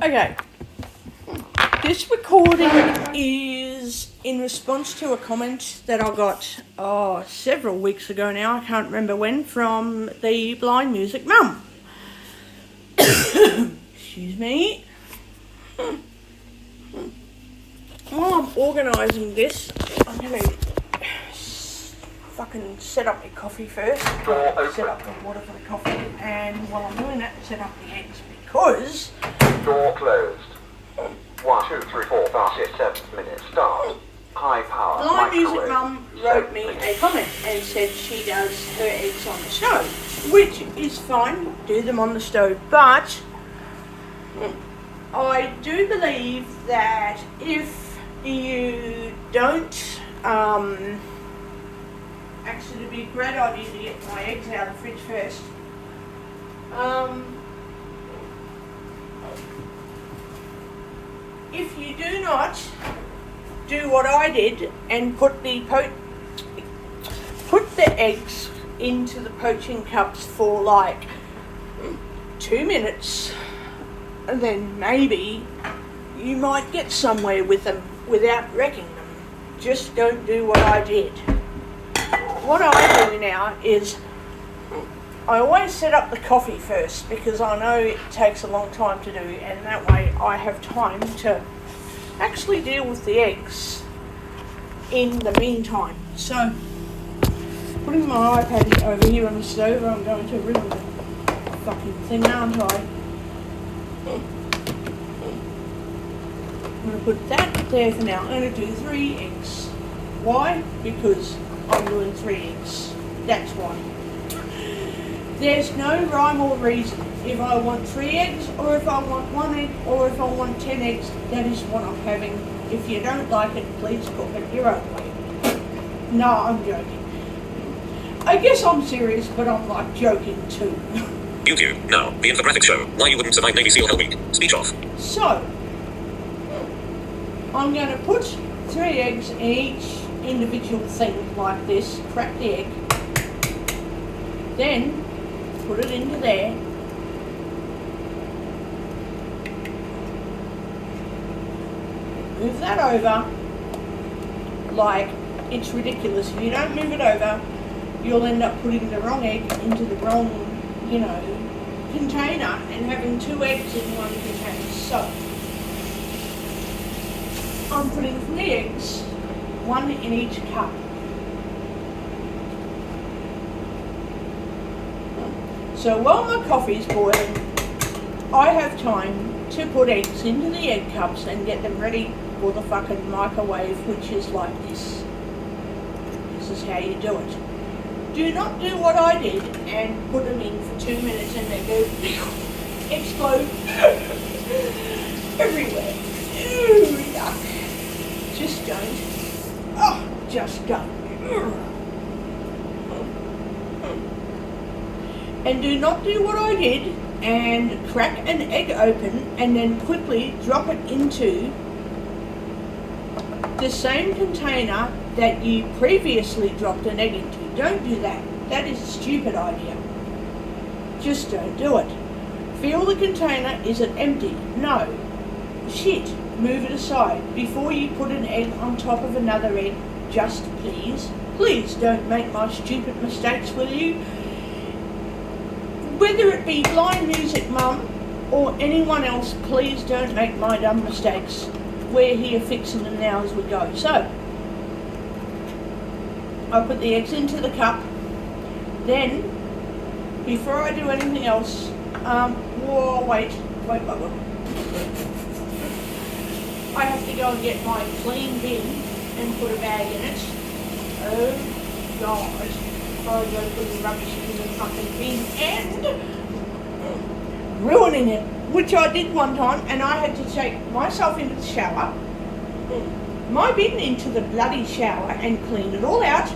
Okay. This recording is in response to a comment that I got several weeks ago now, I can't remember when, from the Blind Music Mum. Excuse me. While I'm organising this, I'm going to fucking set up my coffee first. Set up the water for the coffee, and while I'm doing that, set up the eggs, because... Door closed. 1, 2, 3, 4, 5, 6, 7 minutes. Start. High power. Blind Music Mum wrote me a comment and said she does her eggs on the stove, which is fine, do them on the stove, but I do believe that if you don't, actually it'd be a great idea to get my eggs out of the fridge first. If you do not do what I did and put the eggs into the poaching cups for like 2 minutes, and then maybe you might get somewhere with them without wrecking them. Just don't do what I did. What I do now is I always set up the coffee first, because I know it takes a long time to do, and that way I have time to actually deal with the eggs in the meantime. So, putting my iPad over here on the stove, I'm going to ruin the fucking thing, aren't I? I'm going to put that there for now. I'm going to do 3 eggs. Why? Because I'm doing 3 eggs. That's why. There's no rhyme or reason. If I want 3 eggs, or if I want 1 egg, or if I want 10 eggs, that is what I'm having. If you don't like it, please cook it your own way. No, I'm joking. I guess I'm serious, but I'm like joking too. YouTube, now, the infographic show, why you wouldn't survive Navy SEAL Hell Week. Speech off. So, I'm going to put 3 eggs in each individual thing like this, crack the egg, then put it into there, move that over, like it's ridiculous. If you don't move it over, you'll end up putting the wrong egg into the wrong, container and having 2 eggs in one container. So, I'm putting 3 eggs, 1 in each cup. So while my coffee's boiling, I have time to put eggs into the egg cups and get them ready for the fucking microwave, which is like this. This is how you do it. Do not do what I did and put them in for 2 minutes and they go explode everywhere. Ew, yuck. Just don't. Oh, just don't. And do not do what I did and crack an egg open and then quickly drop it into the same container that you previously dropped an egg into. Don't do that. That is a stupid idea. Just don't do it. Feel the container, is it empty? No. Shit. Move it aside. Before you put an egg on top of another egg, just please don't make my stupid mistakes, will you? Whether it be Blind Music Mum or anyone else, please don't make my dumb mistakes. We're here fixing them now as we go. So, I put the eggs into the cup. Then, before I do anything else, wait. I have to go and get my clean bin and put a bag in it. Oh, God. I go putting rubbish in the fucking bin and ruining it, which I did one time, and I had to take myself into the shower, my bin into the bloody shower and clean it all out,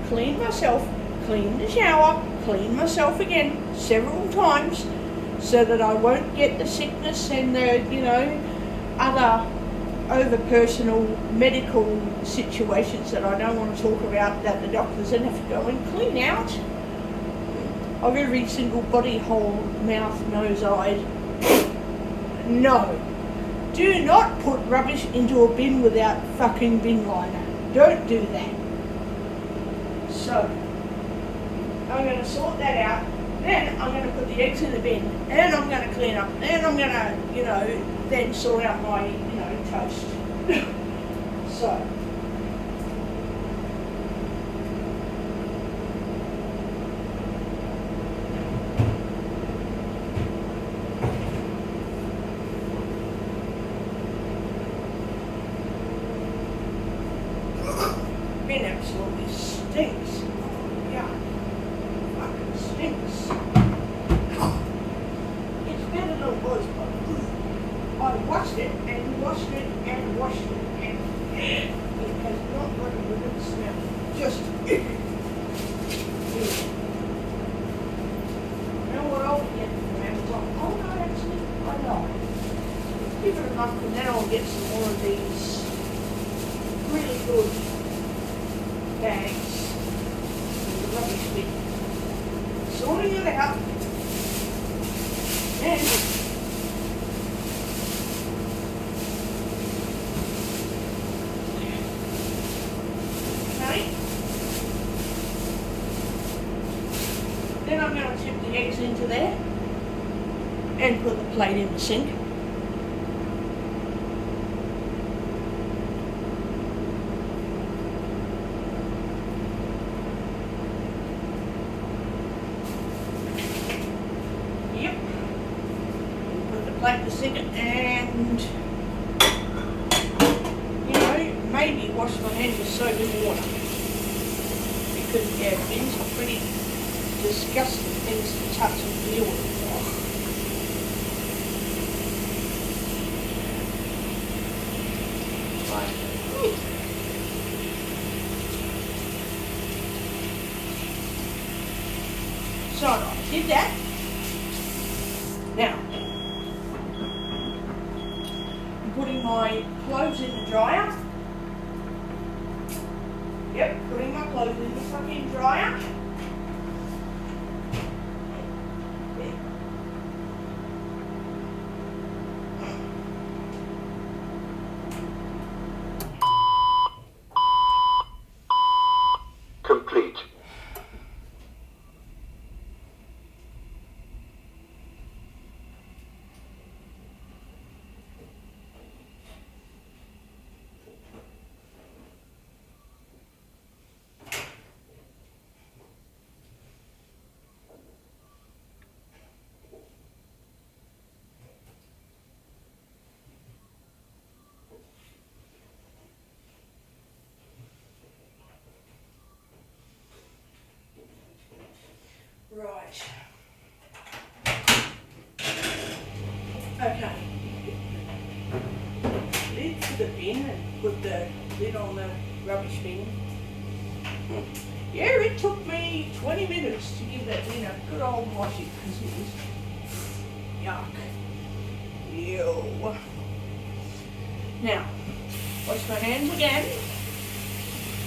clean myself, clean the shower, clean myself again several times so that I won't get the sickness and the, other over-personal medical situations that I don't want to talk about that the doctors then have to go and clean out of every single body hole, mouth, nose, eye. No. Do not put rubbish into a bin without fucking bin liner. Don't do that. So, I'm going to sort that out. Then I'm going to put the eggs in the bin. And I'm going to clean up. And I'm going to, then sort out my, toast. So. Bin absolutely stinks. Yeah. Fucking stinks. It's better than it was, but I washed it and washed it and washed it, and it has not got a good smell. Just you know what I'll get from Amazon? Oh no, actually, I know. Give it enough, and then I'll get some more of these really good bags in the rubbish bin. Sorting it out. And okay. Then I'm going to tip the eggs into there and put the plate in the sink. Plate the sink and maybe wash my hands with soap and water, because bins are pretty disgusting things to touch and deal with. So I did that. Now putting my clothes in the dryer. Yep, putting my clothes in the fucking dryer. Complete. Right. Okay. Lid to the bin and put the lid on the rubbish bin. Yeah, it took me 20 minutes to give that bin a good old washing because it was yuck. Ew. Now, wash my hands again.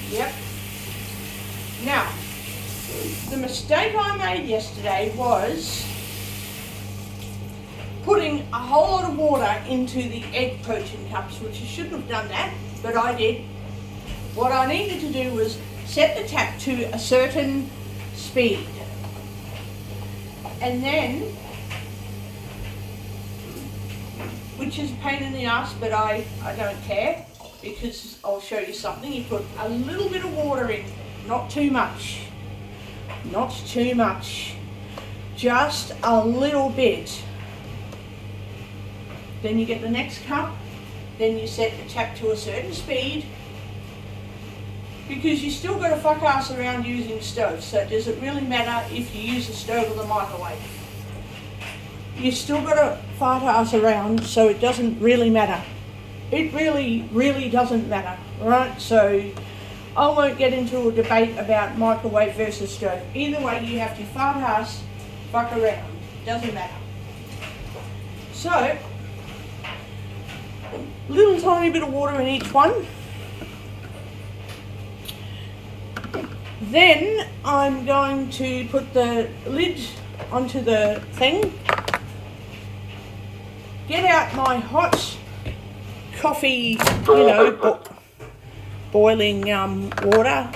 Yep. Now, the mistake I made yesterday was putting a whole lot of water into the egg poaching cups, which I shouldn't have done that, but I did. What I needed to do was set the tap to a certain speed. And then, which is a pain in the ass, but I don't care, because I'll show you something. You put a little bit of water in, not too much. Not too much, just a little bit. Then you get the next cup, then you set the tap to a certain speed, because you still got to fuck ass around using stoves, so does it really matter if you use the stove or the microwave? You still got to fart ass around, so it doesn't really matter. It really doesn't matter, right? So I won't get into a debate about microwave versus stove. Either way, you have to fart ass, fuck around. Doesn't matter. So, little tiny bit of water in each one. Then I'm going to put the lid onto the thing. Get out my hot coffee, Door you know, open. boiling water,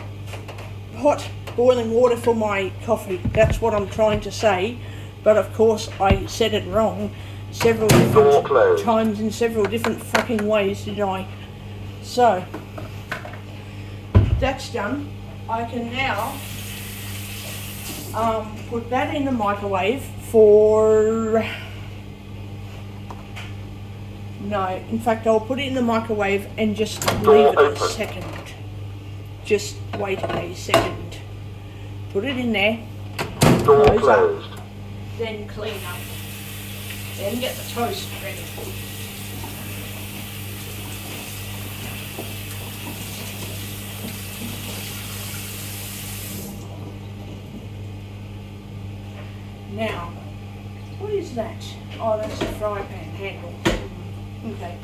hot boiling water for my coffee. That's what I'm trying to say. But of course I said it wrong several Door different closed. times in several different fucking ways, didn't I? So, that's done. I can now put that in the microwave for... No, in fact I'll put it in the microwave and just leave it a open. second. Just wait a second. Put it in there, Door Close up. closed. then clean up. Then get the toast ready. Now, what is that? Oh, that's the fry pan handle. Okay.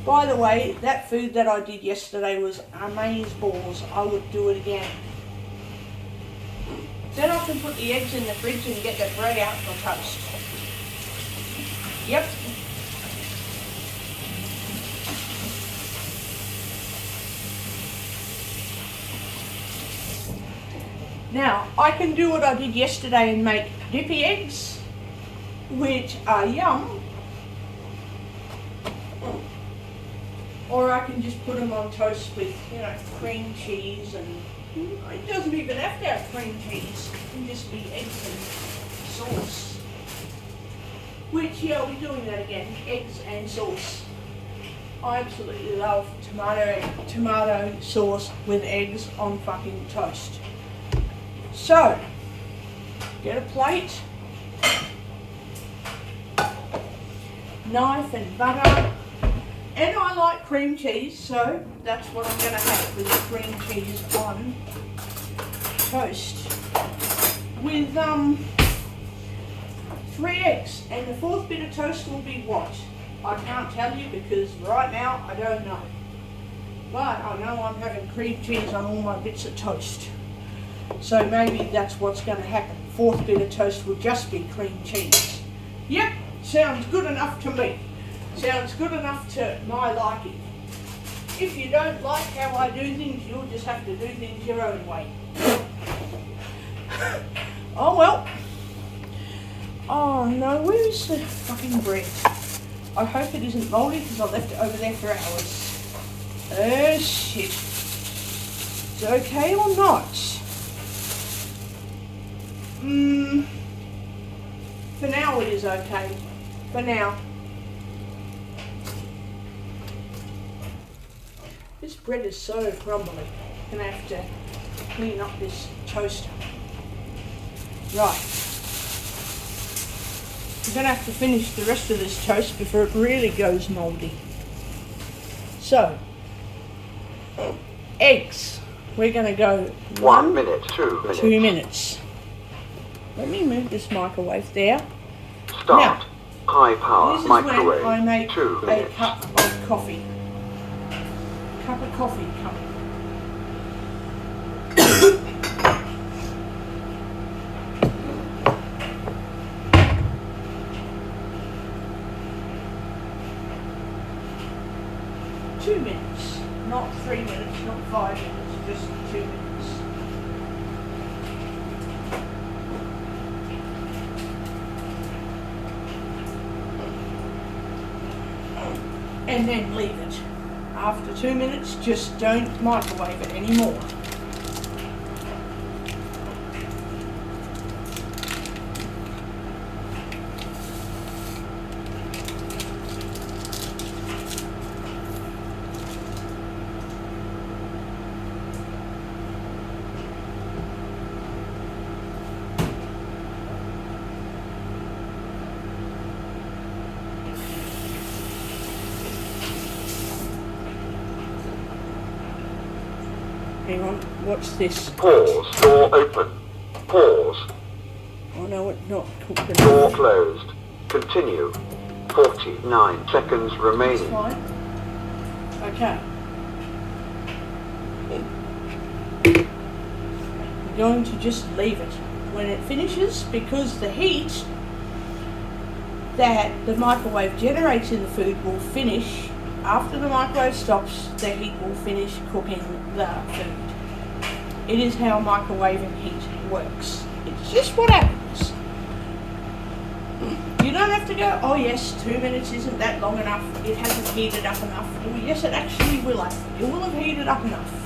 By the way, that food that I did yesterday was amaze balls. I would do it again. Then I can put the eggs in the fridge and get the bread out for toast. Yep. Now, I can do what I did yesterday and make dippy eggs, which are yum. Or I can just put them on toast with, you know, cream cheese and... It doesn't even have to have cream cheese. It can just be eggs and sauce. Which, yeah, we're doing that again. Eggs and sauce. I absolutely love tomato sauce with eggs on fucking toast. So, get a plate, knife and butter, and I like cream cheese, so that's what I'm going to have with the cream cheese on toast. With 3 eggs, and the 4th bit of toast will be what? I can't tell you because right now I don't know. But I know I'm having cream cheese on all my bits of toast. So maybe that's what's going to happen. 4th bit of toast will just be cream cheese. Yep, sounds good enough to me. Sounds good enough to my liking. If you don't like how I do things, you'll just have to do things your own way. Oh well. Oh no, where's the fucking bread? I hope it isn't mouldy because I left it over there for hours. Oh shit. Is it okay or not? For now it is okay. For now. This bread is so crumbly. I'm gonna have to clean up this toaster. Right. I'm gonna have to finish the rest of this toast before it really goes mouldy. So, eggs. We're gonna go 1 minute, 2 minutes. 2 minutes. Let me move this microwave there. Start. Now, High power this is microwave. when I make 2 a minutes. cup of coffee. Cup of coffee cup. Two minutes, not 3 minutes, not 5 minutes, just 2 minutes. And then leave it. After 2 minutes, just don't microwave it anymore. Hang on, what's this? Pause. Door open. Pause. Oh no, it's not cooked Door enough. closed. Continue. 49 seconds It's remaining. fine. Okay. We're going to just leave it. When it finishes, because the heat that the microwave generates in the food will finish after the microwave stops, the heat will finish cooking the food. It is how microwaving heat works. It's just what happens. You don't have to go, oh yes, 2 minutes isn't that long enough, it hasn't heated up enough. Well, yes, it actually will have. It will have heated up enough.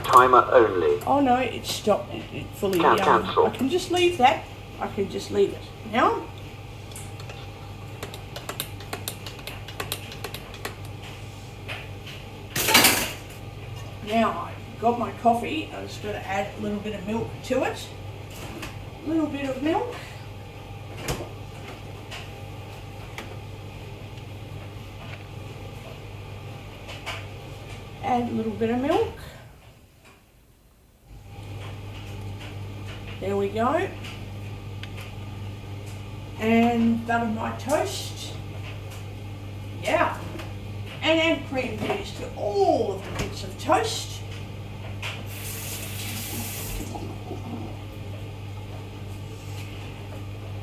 Timer only. Oh no, it stopped. It fully. Cancel. I can just leave that. I can just leave it. Now. Now I've got my coffee. I'm just going to add a little bit of milk to it. A little bit of milk. Add a little bit of milk. There we go. And butter my toast. Yeah. And add cream cheese to all of the bits of toast.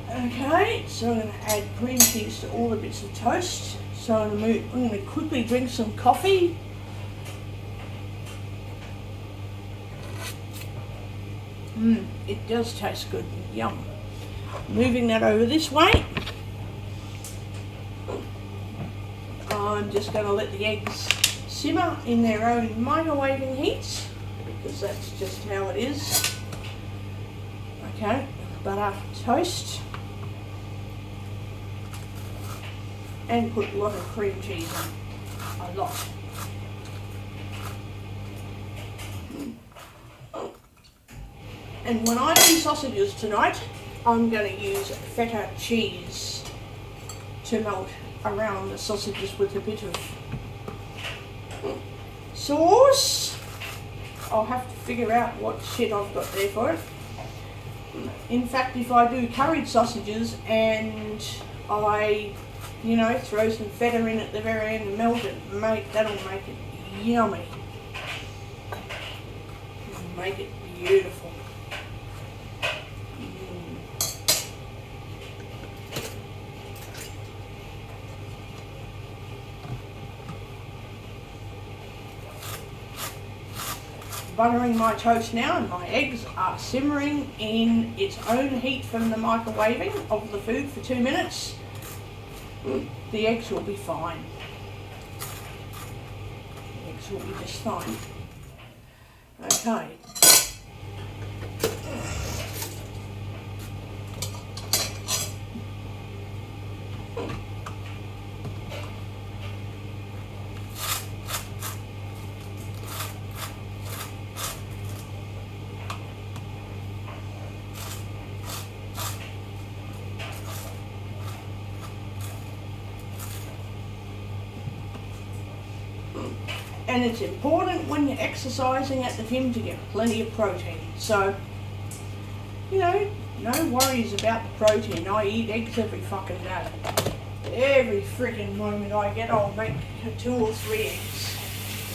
Okay, so I'm going to add cream cheese to all the bits of toast. So I'm going to quickly drink some coffee. It does taste good. Yum. Moving that over this way. I'm just going to let the eggs simmer in their own microwaving heat, because that's just how it is. Okay, butter toast. And put a lot of cream cheese in. A lot. And when I do sausages tonight, I'm going to use feta cheese to melt around the sausages with a bit of sauce. I'll have to figure out what shit I've got there for it. In fact, if I do curried sausages and I, throw some feta in at the very end and melt it, that'll make it yummy. It'll make it beautiful. Buttering my toast now, and my eggs are simmering in its own heat from the microwaving of the food for 2 minutes. The eggs will be fine. The eggs will be just fine. Okay. And it's important when you're exercising at the gym to get plenty of protein. So, no worries about the protein. I eat eggs every fucking day. Every freaking moment I get, I'll make 2 or 3 eggs.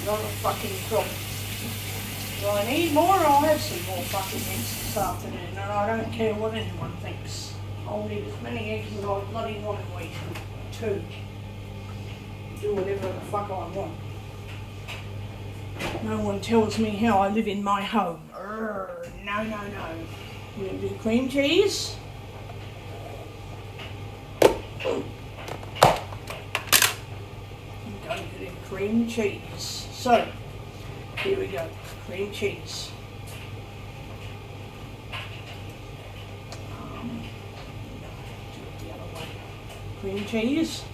Not a fucking problem. If I need more, I'll have some more fucking eggs this afternoon, and I don't care what anyone thinks. I'll eat as many eggs as I bloody want to eat. 2. Do whatever the fuck I want. No one tells me how I live in my home. No. I'm going to do cream cheese. I'm going to do cream cheese. So, here we go. Cream cheese. Do it the other way. Cream cheese.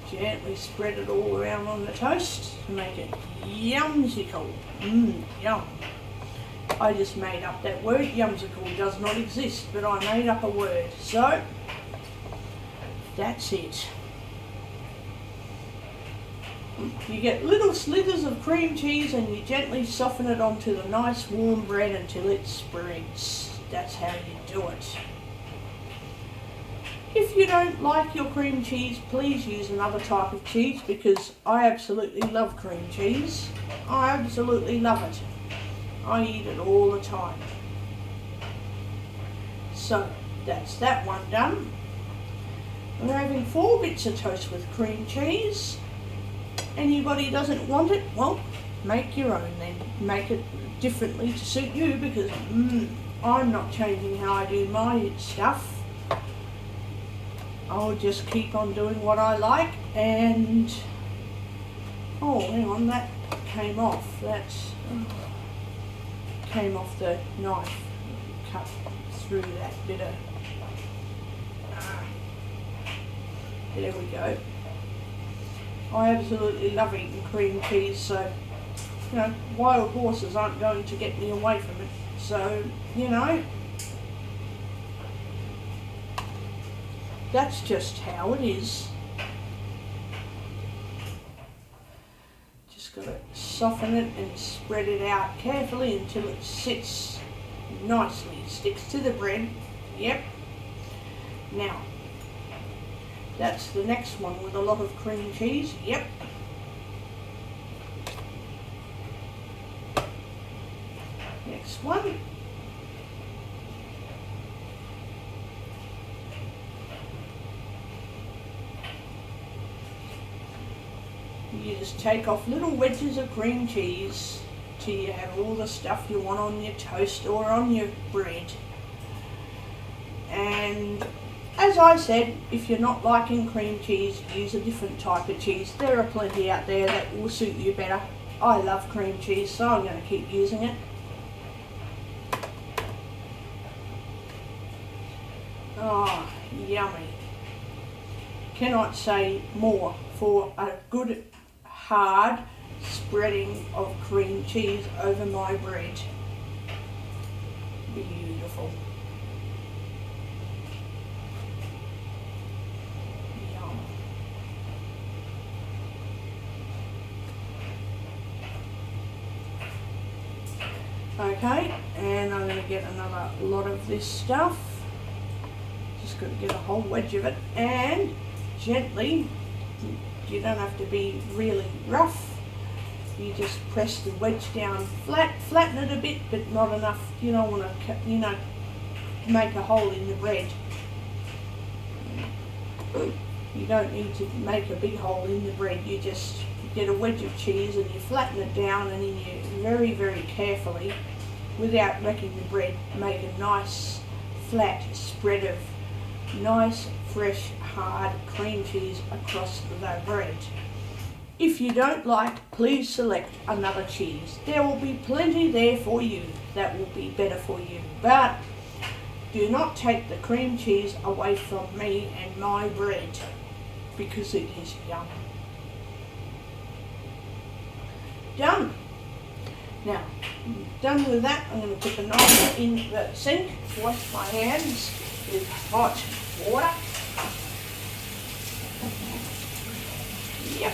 Gently spread it all around on the toast to make it yumsicle. Yum. I just made up that word. Yumsicle does not exist, but I made up a word. So, that's it. You get little slithers of cream cheese and you gently soften it onto the nice warm bread until it spreads. That's how you do it. If you don't like your cream cheese, please use another type of cheese, because I absolutely love cream cheese. I absolutely love it. I eat it all the time. So that's that one done. We're having 4 bits of toast with cream cheese. Anybody doesn't want it, well, make your own then. Make it differently to suit you, because I'm not changing how I do my stuff. I'll just keep on doing what I like. And oh, hang on, that came off. Came off the knife. Cut through that bit of. There we go. I absolutely love eating cream cheese, so you know, wild horses aren't going to get me away from it. So, you know, that's just how it is. Just got to soften it and spread it out carefully until it sits nicely, sticks to the bread. Yep. Now, that's the next one with a lot of cream cheese. Yep. Next one. You just take off little wedges of cream cheese till you have all the stuff you want on your toast or on your bread. And as I said, if you're not liking cream cheese, use a different type of cheese. There are plenty out there that will suit you better. I love cream cheese, so I'm going to keep using it. Oh, yummy. Cannot say more for a good hard spreading of cream cheese over my bread. Beautiful. Yum. Okay, and I'm going to get another lot of this stuff. Just got to get a whole wedge of it, and gently, you don't have to be really rough, you just press the wedge down flat, flatten it a bit, but not enough. You don't want to, you know, make a hole in the bread. You don't need to make a big hole in the bread, you just get a wedge of cheese and you flatten it down, and then you very, very carefully, without wrecking the bread, make a nice flat spread of nice, fresh, hard cream cheese across the bread. If you don't like, please select another cheese. There will be plenty there for you that will be better for you. But do not take the cream cheese away from me and my bread, because it is yum. Done. Now, done with that, I'm going to put the knife in the sink, wash my hands with hot water. Yep.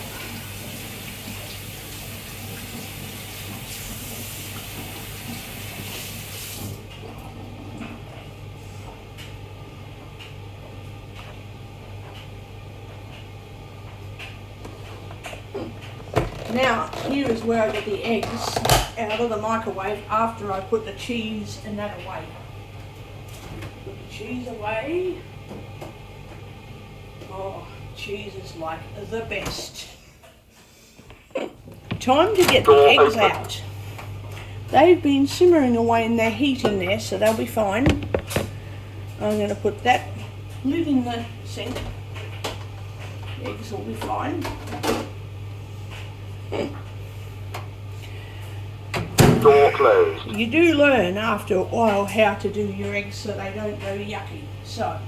Now, here is where I get the eggs out of the microwave after I put the cheese and that away. Put the cheese away. Oh, cheese is like the best. Time to get the eggs out. They've been simmering away and they're heating there, so they'll be fine. I'm going to put that lid in the sink. The eggs will be fine. Door closed. You do learn after a while how to do your eggs so they don't go yucky. So,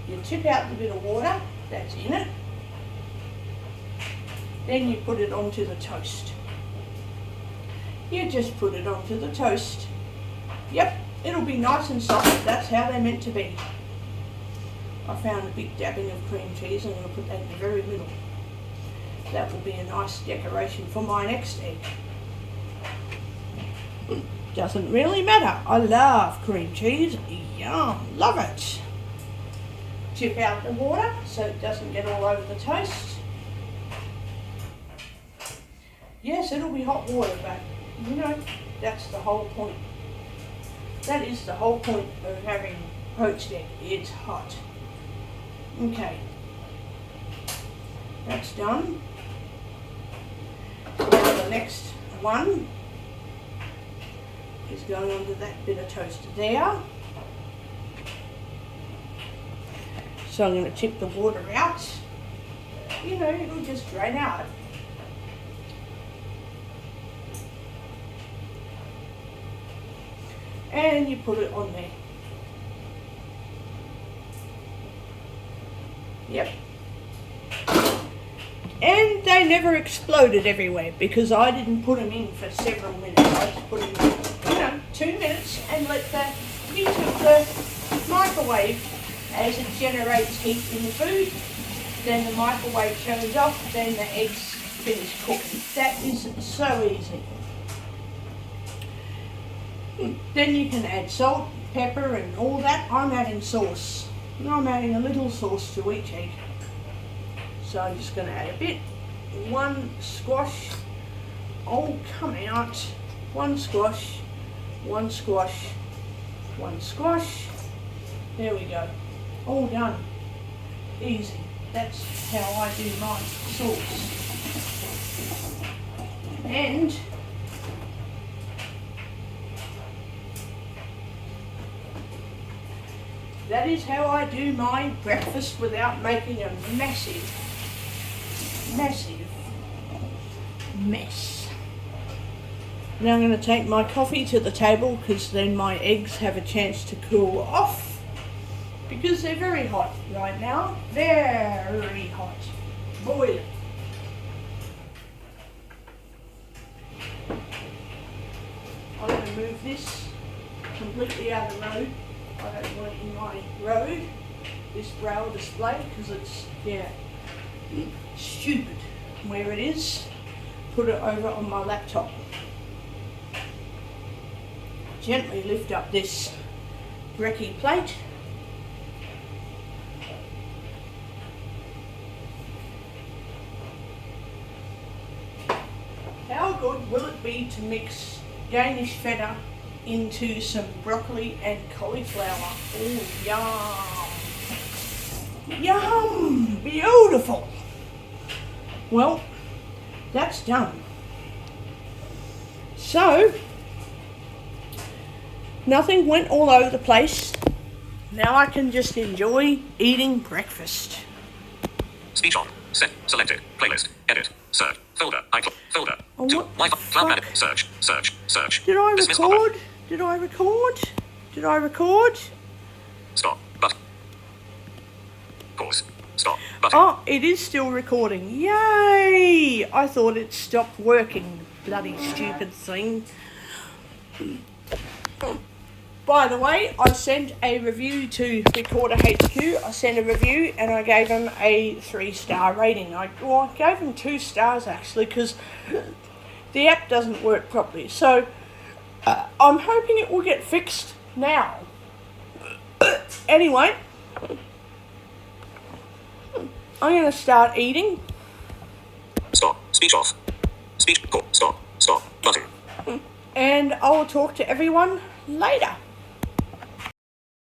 you tip out the bit of water that's in it. Then you put it onto the toast. You just put it onto the toast. Yep, it'll be nice and soft. That's how they're meant to be. I found a big dabbing of cream cheese. I'm going to put that in the very middle. That will be a nice decoration for my next egg. Doesn't really matter. I love cream cheese. Yum, love it. tip out the water so it doesn't get all over the toast. Yes, it'll be hot water, but you know, that's the whole point. That is the whole point of having poached egg. It's hot. Okay. That's done. Now the next one is going onto that bit of toast there. So I'm going to tip the water out. You know, it'll just drain out. And you put it on there. Yep. And they never exploded everywhere because I didn't put them in for several minutes. I just put them in, you know, 2 minutes and let the heat of the microwave, as it generates heat in the food, then the microwave turns off, then the eggs finish cooking. That is so easy. Then you can add salt, pepper and all that. I'm adding sauce. I'm adding a little sauce to each egg. So I'm just going to add a bit. One squash. Oh, come out. One squash. One squash. One squash. There we go. All done. Easy. That's how I do my sauce. And that is how I do my breakfast without making a massive mess. Now I'm going to take my coffee to the table because then my eggs have a chance to cool off because they're very hot right now. Very hot. Boiling. I'm going to move this completely out of the road. I don't want it in my road, this braille display, because it's, yeah, stupid where it is. Put it over on my laptop. Gently lift up this brekkie plate. How good will it be to mix Danish feta into some broccoli and cauliflower? Oh, yum! Yum! Beautiful! Well, that's done. So, nothing went all over the place. Now I can just enjoy eating breakfast. Speech on. Set. Selected. Playlist. Edit. Search. Folder. iCloud. Folder. Oh, Two. what Wi-Fi. the Cloud fuck? Manager. Search. Search. Search. Did I Dismiss record? button. Did I record? Did I record? Stop. Button. Pause. Stop. Button. Oh, it is still recording. Yay! I thought it stopped working. Bloody stupid thing. By the way, I sent a review to Recorder HQ. I sent a review and I gave them a 3-star rating. I gave them 2 stars actually because the app doesn't work properly. So I'm hoping it will get fixed now. Anyway, I'm going to start eating. Stop. Speech off. Speech. Stop. Stop. Button. And I will talk to everyone later.